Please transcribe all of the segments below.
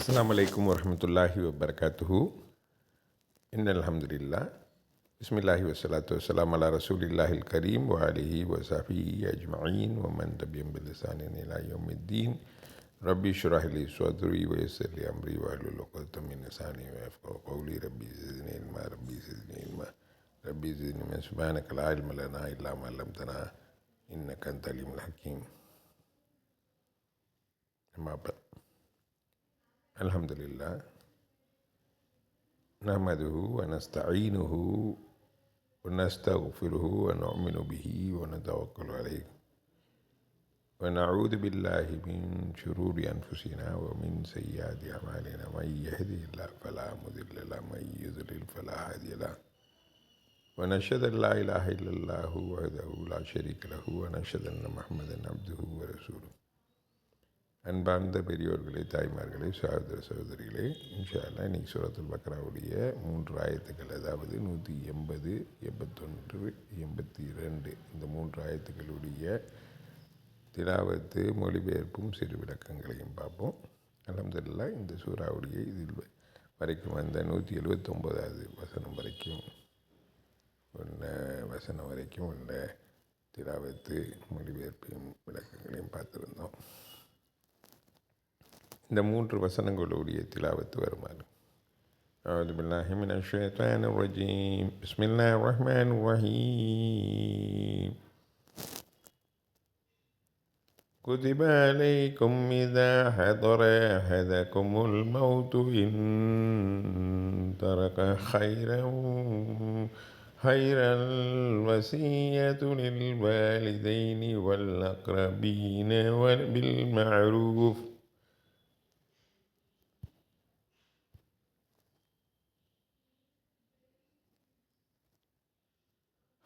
அஸ்ஸலாமு அலைக்கும் வரஹ்மத்துல்லாஹி வபரகாத்துஹு. இன்னல் ஹம்துலில்லாஹ். பிஸ்மில்லாஹி வஸ்ஸலாத்து வஸ்ஸலாம் அலா ரசூலில்லாஹில் கரீம் வ ஆலிஹி வ ஸஹ்பிஹி அஜ்மஈன் வ மன் தபியஹும் பிலிஹ்சானின் இலா யௌமித்தீன். ரப்பி ஷ்ரஹ் லி ஸத்ரி வ யஸ்ஸிர் லி அம்ரி வஹ்லுல் உக்தம் மின் லிசானி யஃப்கஹு கௌலி. ரப்பி ஸித்னி இல்மா ரப்பி ஸித்னி இல்மா சுப்ஹானக லா இல்ம லனா இல்லா மா அல்லம்தனா இன்னக அன்தல் அலீமுல் ஹக்கீம். அம்மா பஅத். அல்ஹம்துலில்லாஹ் நஹ்மதுஹு வ நஸ்தஈனுஹு வ நஸ்தக்ஃபிருஹு வ நு'மினு பிஹி வ நதவக்கலு அலைஹி வ நஊது பில்லாஹி மின் ஷுரூரி அன்ஃபுஸினா வ மின் ஸய்யிஆத்தி அமாலினா. மன் யஹ்திஹில்லாஹு ஃபலா முதில்ல லஹு வ மன் யுத்லில் ஃபலா ஹாதிய லஹு. வ நஷ்ஹது அன் லா இலாஹா இல்லல்லாஹு வஹ்தஹு லா ஷரீக லஹு வ நஷ்ஹது அன்ன முஹம்மதன் அப்துஹு வ ரசூலுஹு. அன்பார்ந்த பெரியோர்களே, தாய்மார்களே, சகோதர சகோதரிகளே, இன்ஷா அல்லாஹ் இன்றைக்கி சூரத்துல் பக்ராவுடைய 3 ஆயத்துக்கள், அதாவது 180, 81, 82, இந்த 3 ஆயத்துக்களுடைய திலாவத்து, மொழிபெயர்ப்பும் சிறு விளக்கங்களையும் பார்ப்போம். அல்ஹம்துலில்லாஹ் இந்த சூறாவுடைய இதில் வரைக்கும் வந்த 179வது வசனம் வரைக்கும் உள்ள வசனம் வரைக்கும் உள்ள திலாவத்து, மொழிபெயர்ப்பையும் விளக்கங்களையும் பார்த்துருந்தோம். இந்த 3 வசனங்களுடைய திலாவத்து வருமாறு. அஊது பில்லாஹி மினஷ் ஷைத்தானிர் ரஜீம். பிஸ்மில்லாஹிர் ரஹ்மானிர் ரஹீம். كتب عليكم إذا حضر أحدكم الموت إن ترك خيرا الوصية للوالدين والأقربين بالمعروف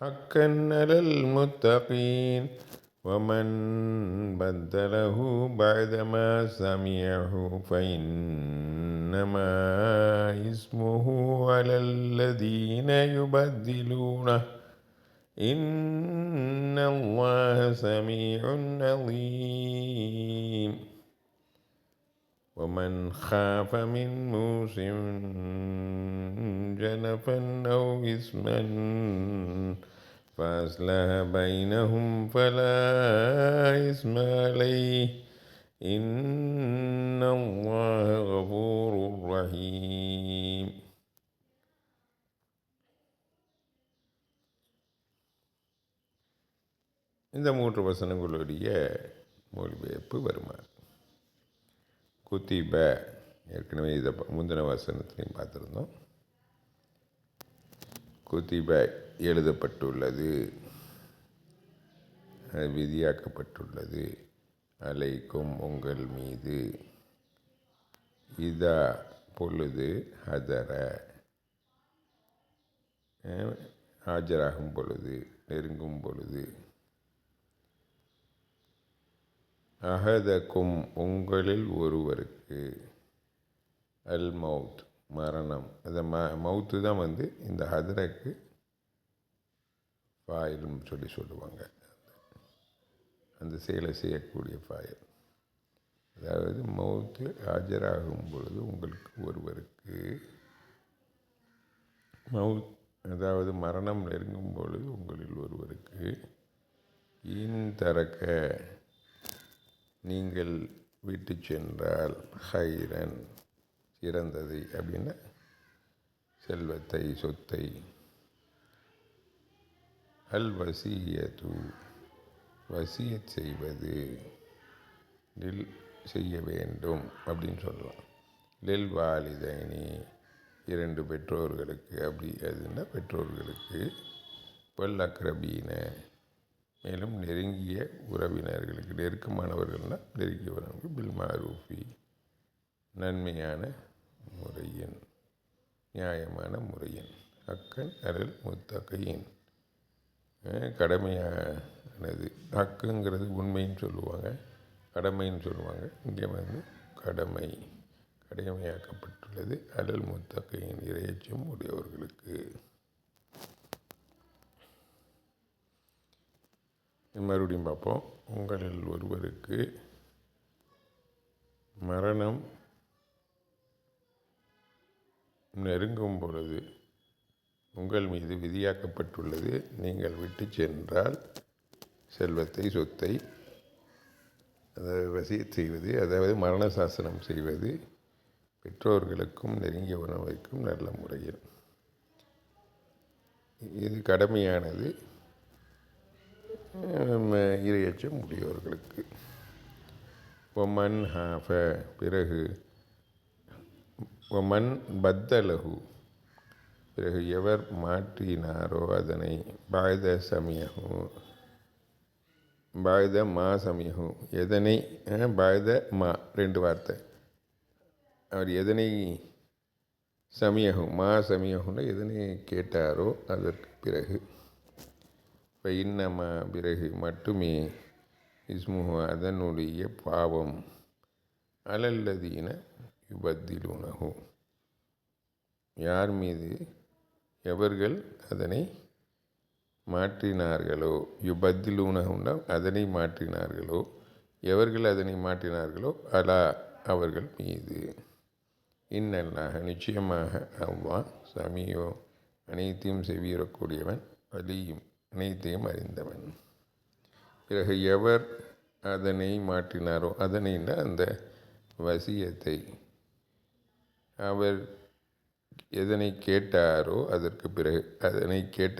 حقا على المتقين. ومن بدله بعدما سمعه فإنما إثمه على الذين يبدلونه إن الله سميع عليم. ومن خاف من موصٍ جنفا أو إثما فأصلح بينهم فلا إثم عليه إن الله غفور رحيم. இந்த 3 வசனங்களுடைய மொழிபெயர்ப்பு வருமாறு. குத்திப, ஏற்கனவே இதை முந்தின வசனத்திலையும் பார்த்துருந்தோம். குத்திப எழுதப்பட்டுள்ளது, விதியாக்கப்பட்டுள்ளது, அலைக்கும் உங்கள் மீது, இதா பொழுது, ஹதர ஆஜராகும் பொழுது, நெருங்கும் பொழுது, அஹதக்கும் உங்களில் ஒருவருக்கு, அல் மவுத் மரணம். அந்த மவுத்து தான் இந்த ஹதரக்கு ஃபாயில்னு சொல்லுவாங்க. அந்த செயலை செய்யக்கூடிய ஃபாயில். அதாவது மவுத்து ஆஜராகும் பொழுது உங்களுக்கு ஒருவருக்கு, அதாவது மரணம் நெருங்கும் பொழுது உங்களில் ஒருவருக்கு, தரக்க நீங்கள் விட்டு சென்றால், ஹைரன் சிறந்ததை, அப்படின்னா செல்வத்தை, சொத்தை, அல் வசியத்து வசியத் செய்வது, செய்ய வேண்டும் அப்படின்னு சொல்லலாம். லில் வாலிதைனி 2 பெற்றோர்களுக்கு, அப்படி அதுன்னா பெற்றோர்களுக்கு, வல் அக்ரபீன மேலும் நெருங்கிய உறவினர்களுக்கு, நெருக்கமானவர்கள்னால் நெருங்கிய உறவினர்கள், பில் மாரூஃபி நன்மையான முறையின், நியாயமான முறையின், ஹக்கன் அலல் முத்தகீன் கடமையானது. ஹக்குங்கிறது உண்மைன்னு சொல்லுவாங்க, கடமைன்னு சொல்லுவாங்க. இங்கே கடமையாக்கப்பட்டுள்ளது அலல் முத்தகீன் இறையச்சம் உடையவர்களுக்கு. மறுபடியும் பார்ப்போம். உங்களில் ஒருவருக்கு மரணம் நெருங்கும் பொழுது உங்கள் மீது விதியாக்கப்பட்டுள்ளது. நீங்கள் விட்டு சென்றால் செல்வத்தை, சொத்தை, அதாவது வசியத் செய்வது, அதாவது மரண சாசனம் செய்வது, பெற்றோர்களுக்கும் நெருங்கிய உறவுக்கும் நல்ல முறையில். இது கடமையானது இரையச்சம் உடையவர்களுக்கு. ஒமன் ஹாஃப பிறகு ஒமன் பத்தலகு பிறகு எவர் மாற்றினாரோ அதனை பாய்த சமயகும் பாய்த மா சமயகும் எதனை பாய்த மா 2 வார்த்தை. அவர் எதனை சமயகும் மா சமயகும்னா எதனை கேட்டாரோ அதற்கு பிறகு இப்போ இன்னமா பிறகு மட்டுமே இஸ்முஹு அதனுடைய பாவம் அலல்லதீன யுபத்திலுனஹு யார் மீது எவர்கள் அதனை மாற்றினார்களோ, யுபத்திலுனஹுன்னா அதனை மாற்றினார்களோ, எவர்கள் அதனை மாற்றினார்களோ அலா அவர்கள் மீது. இன்னல்லாஹ நிச்சயமாக அல்லாஹ் சமீயோ அனைத்தையும் செவியுறக்கூடியவன், அலியும் அனைத்தையும் அறிந்தவன். பிறகு எவர் அதனை மாற்றினாரோ, அதனைன்னா அந்த வசியத்தை, அவர் எதனை கேட்டாரோ அதற்கு பிறகு, அதனை கேட்ட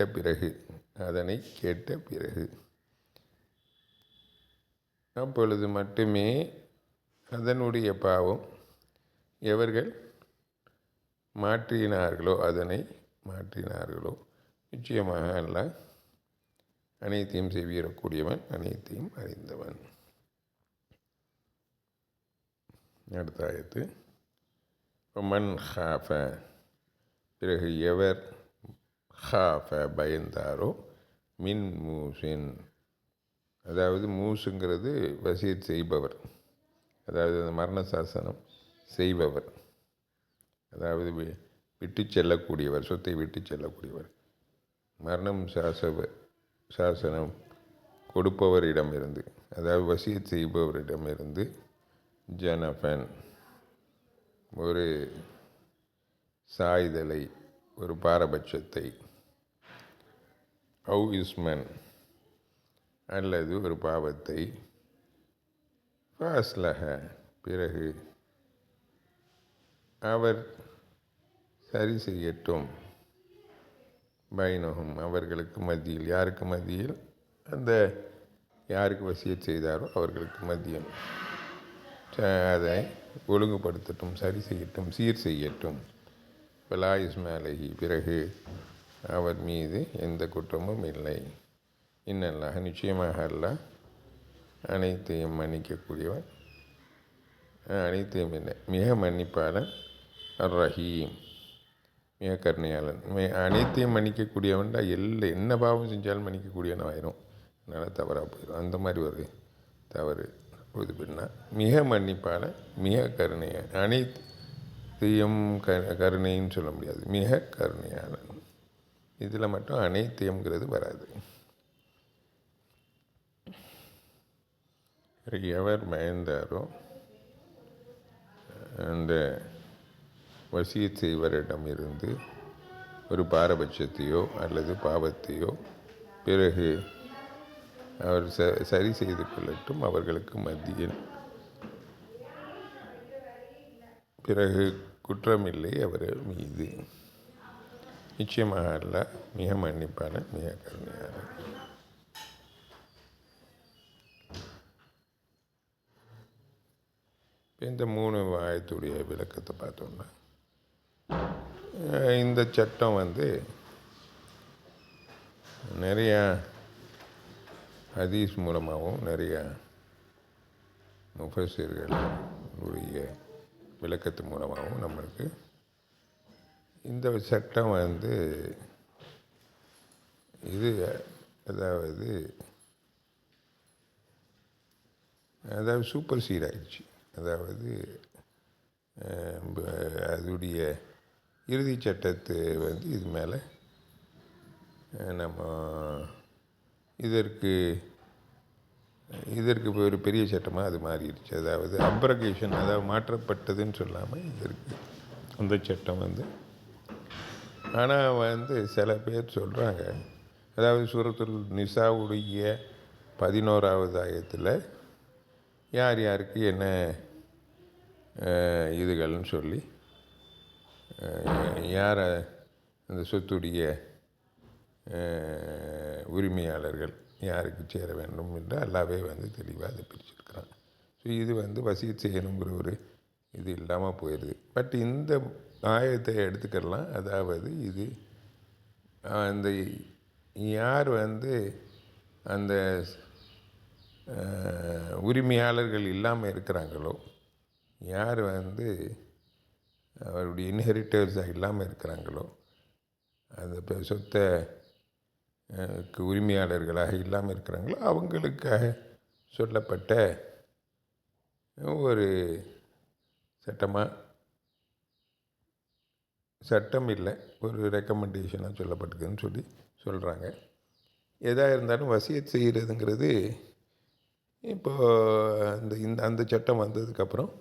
பிறகு அப்பொழுது மட்டுமே அதனுடைய பாவம் எவர்கள் மாற்றினார்களோ, அதனை மாற்றினார்களோ, நிச்சயமாக அல்லாஹ் அனைத்தையும் செவியுறக்கூடியவன், அனைத்தையும் அறிந்தவன். அடுத்த ஆயத்து மன் ஹாஃப பிறகு எவர் ஹாஃப பயந்தாரோ மின் மூசின், அதாவது மூசுங்கிறது வசியத் செய்பவர், அதாவது அந்த மரண சாசனம் செய்பவர், அதாவது விட்டு செல்லக்கூடியவர், சொத்தை விட்டு செல்லக்கூடியவர். மரணம் சாசனம் கொடுப்பவரிடமிருந்து, அதாவது வசியத் செய்பவரிடமிருந்து ஜனபன் ஒரு சாய்தலை, ஒரு பாரபட்சத்தை, அவு இஸ்மன் அல்லது ஒரு பாவத்தை, ஃபாஸ்லஹ பிறகு அவர் சரி செய்யட்டும், பைனஹும் அவர்களுக்கு மத்தியில், யாருக்கு மத்தியில், அந்த யாருக்கு வசியத் செய்தாரோ அவர்களுக்கு மத்தியில், அதை ஒழுங்குபடுத்தட்டும், சரி செய்யட்டும், சீர் செய்யட்டும். பலா இஸ்மாலஹி பிறகு அவர் மீது எந்த குற்றமும் இல்லை. இன்னல்லாஹ் நிச்சயமாக அல்லாஹ் அனைத்தையும் மன்னிக்கக்கூடியவன், அனைத்தையும் இல்லை மிக மன்னிப்பாளன், அர் ரஹீம் மிக கருணையாளன். அனைத்தையும் மன்னிக்கக்கூடியவன்டா என்ன பாவம் செஞ்சாலும் மன்னிக்கக்கூடியவன் ஆயிரும், அதனால் தவறாக போயிடும். அந்த மாதிரி ஒரு தவறு இது பண்ணால் மிக மன்னிப்பாளன், மிக கருணையாளன். அனைத்தையும் கருணைன்னு சொல்ல முடியாது, மிக கருணையாளன். இதில் மட்டும் அனைத்தையும்ங்கிறது வராது. எவர் பயந்தாரோ அந்த வசியத் செய்வரிடம் இருந்து ஒரு பாரபட்சத்தையோ அல்லது பாவத்தையோ பிறகு அவர் சரி செய்து கொள்ளட்டும் அவர்களுக்கு மத்தியில், பிறகு குற்றமில்லை அவர்கள் மீது. நிச்சயமாக அல்லாஹ் மிக மன்னிப்பாளன், மிக கருணையாளன். இந்த 3 ஆயத்துடைய விளக்கத்தை பார்த்தோம்னா, இந்த சட்டம் நிறையா ஹதீஸ் மூலமாகவும் நிறையா முஃபஸிர்களுடைய விளக்கத்து மூலமாகவும் நம்மளுக்கு இந்த சட்டம் இது அதாவது சூப்பர் சீட் ஆயிடுச்சு. அதாவது அதுடைய இறுதி சட்டத்தை இது மேலே நம்ம இதற்கு ஒரு பெரிய சட்டமாக அது மாறிடுச்சு. அதாவது அப்ரகேஷன், அதாவது மாற்றப்பட்டதுன்னு சொல்லாமல் இதற்கு அந்த சட்டம் ஆனால் சில பேர் சொல்கிறாங்க, அதாவது சூரத்துல் நிசாவுடைய 11வது ஆயத்தில் யார் யாருக்கு என்ன இதுகள்னு சொல்லி யாரை அந்த சொத்துடைய உரிமையாளர்கள் யாருக்கு சேர வேண்டும் என்று அல்லாவே தெளிவாக அதை பிரிச்சிருக்கிறான். ஸோ இது வசியத் செய்யணுங்கிற ஒரு இது இல்லாமல் போயிடுது. பட் இந்த ஆயத்தை எடுத்துக்கலாம். அதாவது இது அந்த யார் அந்த உரிமையாளர்கள் இல்லாமல் இருக்கிறாங்களோ, யார் அவருடைய இன்ஹெரிட்டர்ஸாக இல்லாமல் இருக்கிறாங்களோ, அந்த சொத்தை உரிமையாளர்களாக இல்லாமல் இருக்கிறாங்களோ, அவங்களுக்காக சொல்லப்பட்ட ஒரு சட்டம் இல்லை, ஒரு ரெக்கமெண்டேஷனாக சொல்லப்பட்டிருக்குன்னு சொல்கிறாங்க. எதாக இருந்தாலும் வசியத் செய்கிறதுங்கிறது இப்போது அந்த சட்டம் வந்ததுக்கப்புறம்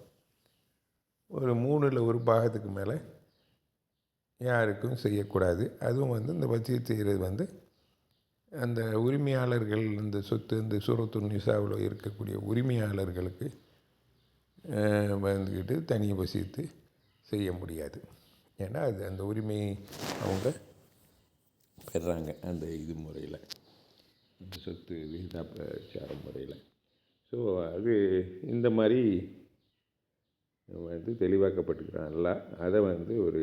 ஒரு 3ல் 1 பாகத்துக்கு மேலே யாருக்கும் செய்யக்கூடாது. அதுவும் இந்த வசியத் செய்கிறது அந்த உரிமையாளர்கள், இந்த சொத்து இந்த சூரத்துன் நிசாவில் இருக்கக்கூடிய உரிமையாளர்களுக்கு தனி வசியத்து செய்ய முடியாது. ஏன்னா அது அந்த உரிமையை அவங்க பெறுறாங்க அந்த இது முறையில், இந்த சொத்து விகிதாச்சார முறையில். ஸோ அது இந்த மாதிரி தெளிவாக்கப்பட்டுக்கிறான்ல, அதை ஒரு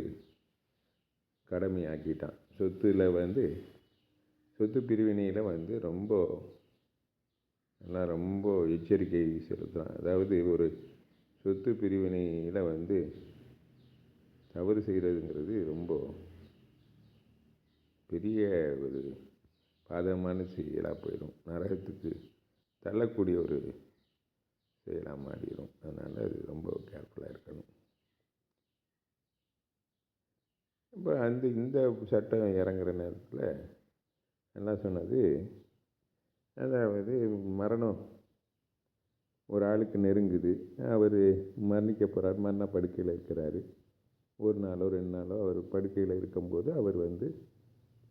கடமையாக்கிட்டான். சொத்தில் சொத்து பிரிவினையில் ரொம்ப எச்சரிக்கை செலுத்துகிறான். அதாவது ஒரு சொத்து பிரிவினையில் தவறு செய்கிறதுங்கிறது ரொம்ப பெரிய ஒரு பாதகமான செயலாக போயிடும், நரகத்துக்கு தள்ளக்கூடிய ஒரு செயலாக மாறிடும். அதனால் அது ரொம்ப கேர்ஃபுல்லாக இருக்கணும். இப்போ இந்த சட்டம் இறங்குற நேரத்தில் என்ன சொன்னது, அதாவது மரணம் ஒரு ஆளுக்கு நெருங்குது, அவர் மரணிக்க போகிறார், மரண படுக்கையில் இருக்கிறாரு. 1 நாளோ 2 நாளோ அவர் படுக்கையில் இருக்கும்போது அவர்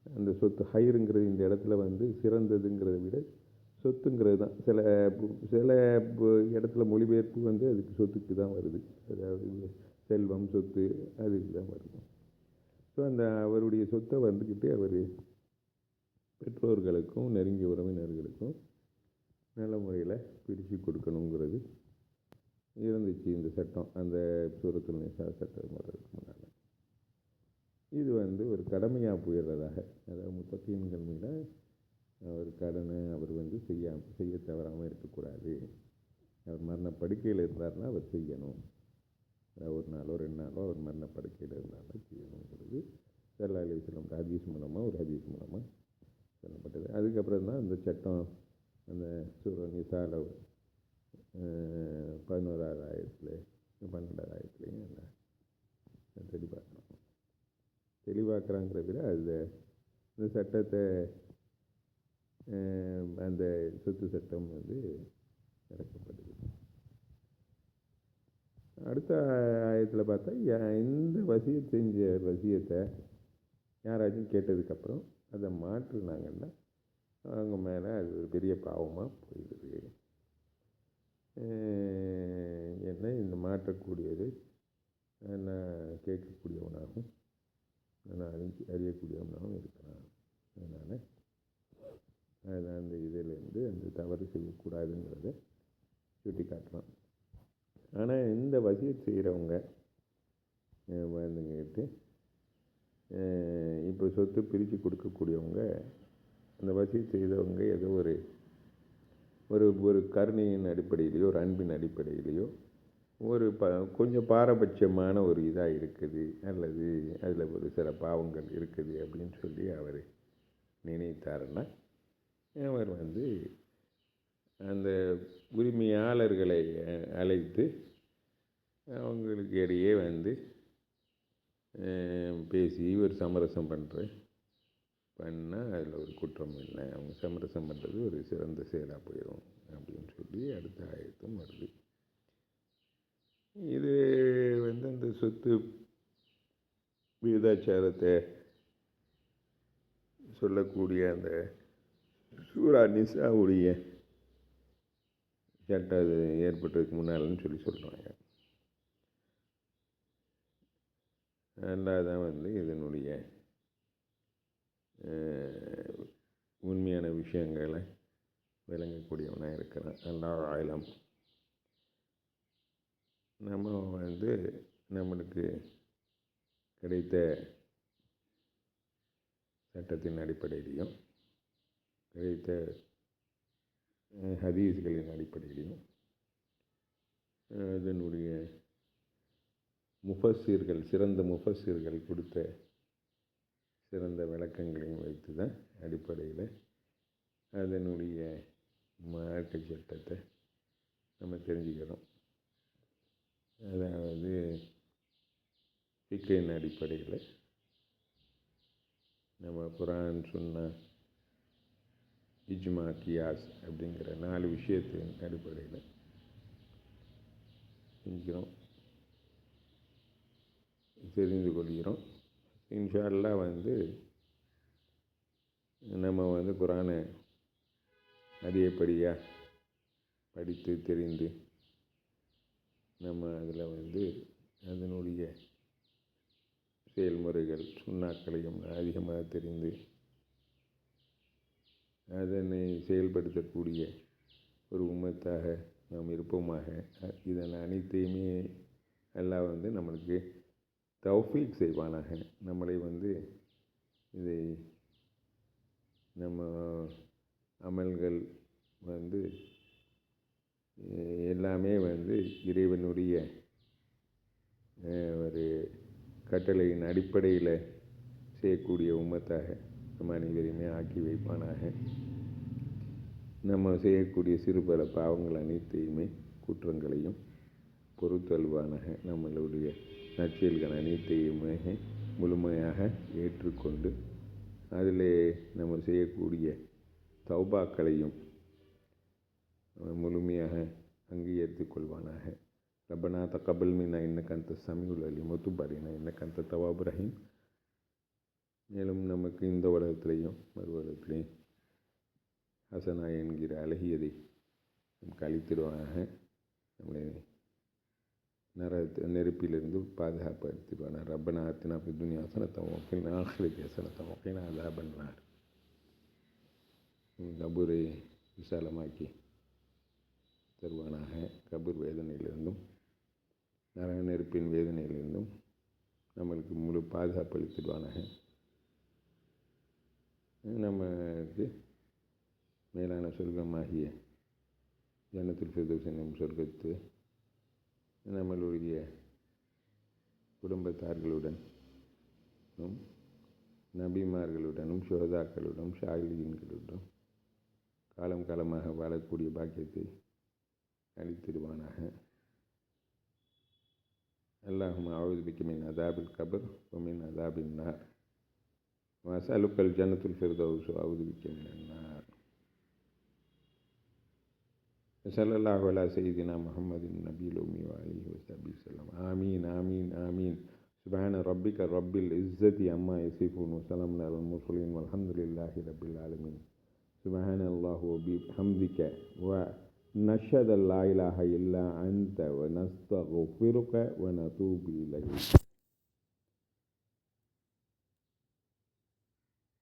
அந்த சொத்து ஹைருங்கிறது இந்த இடத்துல சிறந்ததுங்கிறத விட சொத்துங்கிறது தான். சில இடத்துல மொழிபெயர்ப்பு அதுக்கு சொத்துக்கு தான் வருது. அதாவது செல்வம் சொத்து அதுக்கு தான் வருது. ஸோ அவருடைய சொத்தை அவர் பெற்றோர்களுக்கும் நெருங்கிய உறவினர்களுக்கும் நல்ல முறையில் பிரித்து கொடுக்கணுங்கிறது இருந்துச்சு இந்த சட்டம், அந்த சூரத்துல் நிசா சட்டம் வர்றதுக்கு முன்னால். இது ஒரு கடமையாக போயிடுறதாக, அதாவது முத்தகீன்கள் மீது அவர் கடனை அவர் செய்ய தவறாமல் இருக்கக்கூடாது. அவர் மரண படுக்கையில் இருந்தார்னா அவர் செய்யணும். 1 நாளோ 2 நாளோ அவர் மரண படுக்கையில் இருந்தாலும் செய்யணுங்கிறது ஸல்லல்லாஹு அலைஹி வஸல்லம் ஒரு ஹதீஸ் மூலமாக சொல்லப்பட்டது. அதுக்கப்புறம் தான் இந்த சட்டம் அந்த சூரா நிசால 11வது ஆயத்தில் 12வது ஆயத்துலேயும் தெளிவாக்குறாங்கிற விட இந்த சட்டத்தை அந்த சொத்து சட்டம் இறக்கப்படுது. அடுத்த ஆயத்தில் பார்த்தா, இந்த வசியத் செஞ்ச வசியத்தை யாராச்சும் கேட்டதுக்கப்புறம் அதை மாற்றினாங்கன்னா அவங்க மேலே அது ஒரு பெரிய பாவமாக போயிடுது. என்ன இந்த மாற்றக்கூடியது நான் கேட்கக்கூடியவனாகவும் நான் அறியக்கூடியவனாகவும் இருக்கிறான். அதனால் அந்த இதிலேருந்து அந்த தவறு செய்யக்கூடாதுங்கிறத சுட்டி காட்டுறான். ஆனால் இந்த வசியத் செய்கிறவங்க வந்துங்கிட்டு இப்போ சொத்து பிரித்து கொடுக்கக்கூடியவங்க, அந்த வசியத் செய்தவங்க ஏதோ ஒரு ஒரு கருணையின் அடிப்படையிலையோ ஒரு அன்பின் அடிப்படையிலையோ ஒரு கொஞ்சம் பாரபட்சமான ஒரு இதாக இருக்குது, அல்லது அதில் ஒரு சில பாவங்கள் இருக்குது அப்படின்னு சொல்லி அவர் நினைத்தாருன்னா அவர் அந்த உரிமையாளர்களை அழைத்து அவங்களுக்கு இடையே பேசி ஒரு சமரசம் பண்ணால் அதில் ஒரு குற்றம் இல்லை. அவங்க சமரசம் பண்ணுறது ஒரு சிறந்த செயலாக போயிடும் அப்படின்னு சொல்லி அடுத்த ஆயத்தும் வருது. இது அந்த சொத்து விகிதாச்சாரத்தை சொல்லக்கூடிய அந்த சூரா நிசாவுடைய சட்டம் அது ஏற்பட்டதுக்கு முன்னால்னு சொல்லுவாங்க. அல்லாஹ் தான் இதனுடைய உண்மையான விஷயங்களை விளங்கக்கூடியவனாக இருக்கிறான். அல்லாஹ் ஆயிலம். நம்ம நம்மளுக்கு கிடைத்த சட்டத்தின் அடிப்படையிலையும் கிடைத்த ஹதீஸ்களின் அடிப்படையிலையும் அதனுடைய சிறந்த முஃபஸ்ஸீர்கள் கொடுத்த சிறந்த விளக்கங்களையும் வைத்து தான் அடிப்படையில் அதனுடைய மார்க்க சட்டத்தை நம்ம தெரிஞ்சுக்கிறோம். அதாவது ஃபிக்ஹின் அடிப்படையில் நம்ம குர்ஆன், சுன்னா, இஜ்மா, கியாஸ் அப்படிங்கிற 4 விஷயத்தின் அடிப்படையில் செஞ்சுக்கிறோம், தெரிந்து கொள்கிறோம். இன்ஷா அல்லாஹ் நம்ம குர்ஆனை அதிகப்படியாக படித்து தெரிந்து நம்ம அதில் அதனுடைய செயல்முறைகள் சுன்னாக்களையும் அதிகமாக தெரிந்து அதனை செயல்படுத்தக்கூடிய ஒரு உம்மத்தாக நாம் இருப்போமாக. இதன் அனைத்தையுமே அல்லாஹ் நம்மளுக்கு தௌஃபீக் செய்வானாக. நம்மளை இதை நம்ம அமல்கள் எல்லாமே இறைவனுடைய ஒரு கட்டளையின் அடிப்படையில் செய்யக்கூடிய உம்மத்தாக நம்ம அனைவரையுமே ஆக்கி வைப்பானாக. நம்ம செய்யக்கூடிய சிறு பல பாவங்கள் அனைத்தையுமே குற்றங்களையும் பொறுத்தல்வானாக. நம்மளுடைய நற்செயல்கள் அனைத்தையுமே முழுமையாக ஏற்றுக்கொண்டு அதில் நம்ம செய்யக்கூடிய தௌபாக்களையும் முழுமையாக அங்கீகரித்துக் கொள்வானாக. ரப்பனா தக்கபல் மின்னா இன்னக அன்த ஸமீஉல் அலீம் வ துப் அலைனா இன்னக அன்த தவ்வாபுர் ரஹீம். மேலும் நமக்கு இந்த உலகத்திலையும் மறு உலகத்திலையும் ஹசனா என்கிற அழகியதை நமக்கு அளித்திடுவானாக. நம்மளை நெருப்பிலிருந்து பாதுகாப்படுத்திடுவானா. ரப்பனா ஆத்தினா ஃபித் துன்யா ஹஸனத்தன் வ ஃபில் ஆখিরাতি ஹஸனத்தன் வ கினா அஸாபன் நார். கபூரை விசாலமாக்கி தருவானாக. கபூர் வேதனையிலிருந்தும் நரக நெருப்பின் வேதனையிலிருந்தும் நம்மளுக்கு முழு பாதுகாப்பு அளித்திடுவானாக. நமக்கு மேலான சொர்க்கமாகிய ஜன்னத்துல் ஃபிர்தௌஸ் என்னும் சொர்க்கத்து நம்மளுடைய குடும்பத்தார்களுடனும் நபிமார்களுடனும் ஷுஹதாக்களுடனும் ஷாஹிதீன்களுடனும் காலம் காலமாக வாழக்கூடிய பாக்கியத்தை அளித்திடுவானாக. அல்லாஹும்ம அஊது பிக்க மின் அஸாபில் கப்ர் வ மின் அஸாபின் நார் வ அஸ்அலுக்கல் ஜன்னத்துல் ஃபிர்தௌஸ் வ அஊது பிக்க மினன் நார். ஸல்லல்லாஹு அலா சய்யிதினா முஹம்மதின் நபியில் உம்மி வ ஆலிஹி வ ஸஹ்பிஹி வஸல்லம். ஆமீன் ஆமீன் ஆமீன். சுப்ஹான ரப்பிக ரப்பில் இஸ்ஸத்தி அம்மா யசிஃபூன் வ ஸலாமுன் அலல் முர்ஸலீன் வல்ஹம்துலில்லாஹி ரப்பில் ஆலமீன். சுப்ஹானல்லாஹி வ பிஹம்திக வ நஷ்ஹது அல்லா இலாஹா இல்லா அன்த வ நஸ்தக்ஃபிருக வ நதூபு இலைக்.